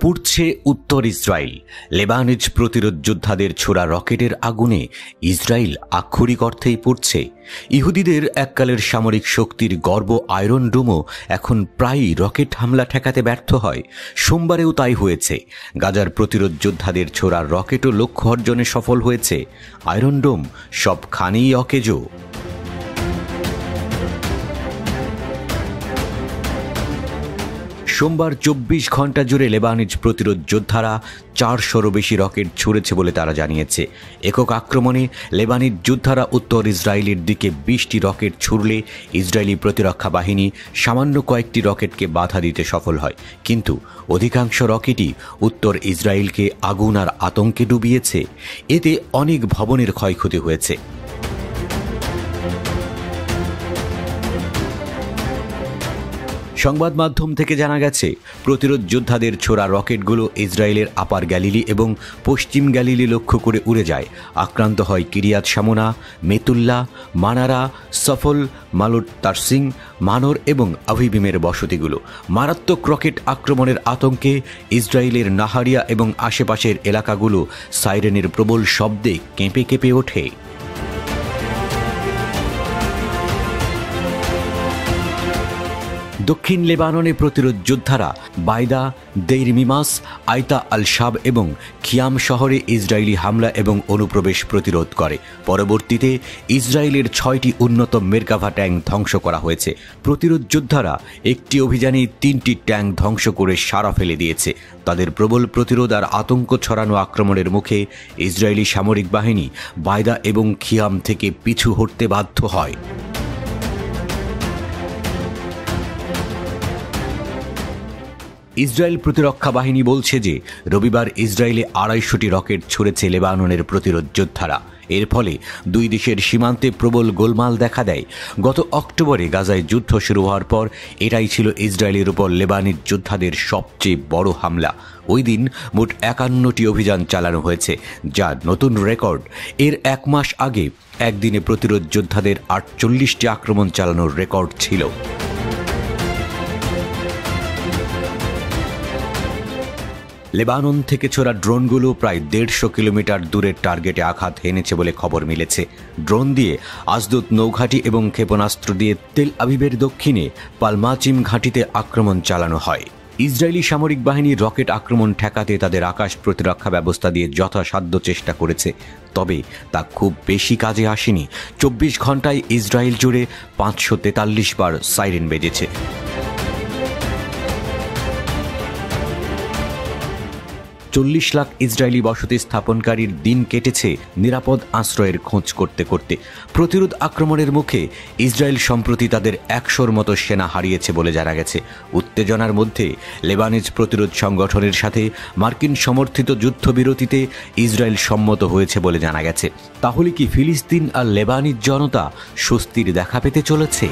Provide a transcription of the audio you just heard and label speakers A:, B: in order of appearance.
A: পুড়ছে উত্তর ইসরায়েল। লেবানজ প্রতিরোধ যোদ্ধাদের ছোড়া রকেটের আগুনে ইসরায়েল আক্ষরিক অর্থেই পুড়ছে। ইহুদিদের এককালের সামরিক শক্তির গর্ব আয়রন ডোমও এখন প্রায়ই রকেট হামলা ঠেকাতে ব্যর্থ হয়। সোমবারেও তাই হয়েছে। গাজার প্রতিরোধ যোদ্ধাদের ছোড়া রকেটও লক্ষ্য অর্জনে সফল হয়েছে। আয়রন ডোম সবখানেই অকেজো। সোমবার 24 ঘন্টা জুড়ে লেবানজ প্রতিরোধ যোদ্ধারা 400-রও বেশি রকেট ছুড়েছে বলে তারা জানিয়েছে। একক আক্রমণে লেবানিজ যোদ্ধারা উত্তর ইসরায়েলের দিকে 20টি রকেট ছুড়লে ইসরায়েলি প্রতিরক্ষা বাহিনী সামান্য কয়েকটি রকেটকে বাধা দিতে সফল হয়, কিন্তু অধিকাংশ রকেটই উত্তর ইসরায়েলকে আগুন আর আতঙ্কে ডুবিয়েছে। এতে অনেক ভবনের ক্ষয়ক্ষতি হয়েছে। সংবাদ মাধ্যম থেকে জানা গেছে, প্রতিরোধ যোদ্ধাদের ছোড়া রকেটগুলো ইসরায়েলের আপার গ্যালিলি এবং পশ্চিম গ্যালিলি লক্ষ্য করে উড়ে যায়। আক্রান্ত হয় কিরিয়াত শামোনা, মেতুল্লা, মানারা, সফল, মালুট তারসিং, মানোর এবং আভিবিমের বসতিগুলো। মারাত্মক রকেট আক্রমণের আতঙ্কে ইসরায়েলের নাহারিয়া এবং আশেপাশের এলাকাগুলো সাইরেনের প্রবল শব্দে কেঁপে কেঁপে ওঠে। দক্ষিণ লেবাননে প্রতিরোধ যোদ্ধারা বাইদা, দেইর মিমাস, আইতা আল শাব এবং খিয়াম শহরে ইসরায়েলি হামলা এবং অনুপ্রবেশ প্রতিরোধ করে। পরবর্তীতে ইসরায়েলের 6টি উন্নত মেরকাভা ট্যাঙ্ক ধ্বংস করা হয়েছে। প্রতিরোধ যোদ্ধারা একটি অভিযানে 3টি ট্যাঙ্ক ধ্বংস করে সারা ফেলে দিয়েছে। তাদের প্রবল প্রতিরোধ আর আতঙ্ক ছড়ানো আক্রমণের মুখে ইসরায়েলি সামরিক বাহিনী বাইদা এবং খিয়াম থেকে পিছু হটতে বাধ্য হয়। ইসরায়েল প্রতিরক্ষা বাহিনী বলছে যে রবিবার ইসরায়েলে 250টি রকেট ছুড়েছে লেবাননের প্রতিরোধ যোদ্ধারা। এর ফলে দুই দেশের সীমান্তে প্রবল গোলমাল দেখা দেয়। গত অক্টোবরে গাজায় যুদ্ধ শুরু হওয়ার পর এটাই ছিল ইসরায়েলের উপর লেবানিজ যোদ্ধাদের সবচেয়ে বড় হামলা। ওই দিন মোট 51টি অভিযান চালানো হয়েছে, যা নতুন রেকর্ড। এর 1 মাস আগে একদিনে প্রতিরোধ যোদ্ধাদের 48টি আক্রমণ চালানোর রেকর্ড ছিল। লেবানন থেকে ছোড়া ড্রোনগুলো প্রায় 150 কিলোমিটার দূরের টার্গেটে আঘাত হেনেছে বলে খবর মিলেছে। ড্রোন দিয়ে আসদুত নৌঘাঁটি এবং ক্ষেপণাস্ত্র দিয়ে তেল আবিবের দক্ষিণে পালমাচিম ঘাঁটিতে আক্রমণ চালানো হয়। ইসরায়েলি সামরিক বাহিনী রকেট আক্রমণ ঠেকাতে তাদের আকাশ প্রতিরক্ষা ব্যবস্থা দিয়ে যথাসাধ্য চেষ্টা করেছে, তবে তা খুব বেশি কাজে আসেনি। 24 ঘন্টায় ইসরায়েল জুড়ে 543 বার সাইরেন বেজেছে। $40 লাখ ইসরায়েলি বসতি স্থাপনকারীর দিন কেটেছে নিরাপদ আশ্রয়ের খোঁজ করতে করতে। প্রতিরোধ আক্রমণের মুখে ইসরায়েল সম্প্রতি তাদের 100-র মতো সেনা হারিয়েছে বলে জানা গেছে। উত্তেজনার মধ্যে লেবানিজ প্রতিরোধ সংগঠনের সাথে মার্কিন সমর্থিত যুদ্ধবিরতিতে ইসরায়েল সম্মত হয়েছে বলে জানা গেছে। তাহলে কি ফিলিস্তিন আর লেবানিজ জনতা স্বস্তির দেখা পেতে চলেছে?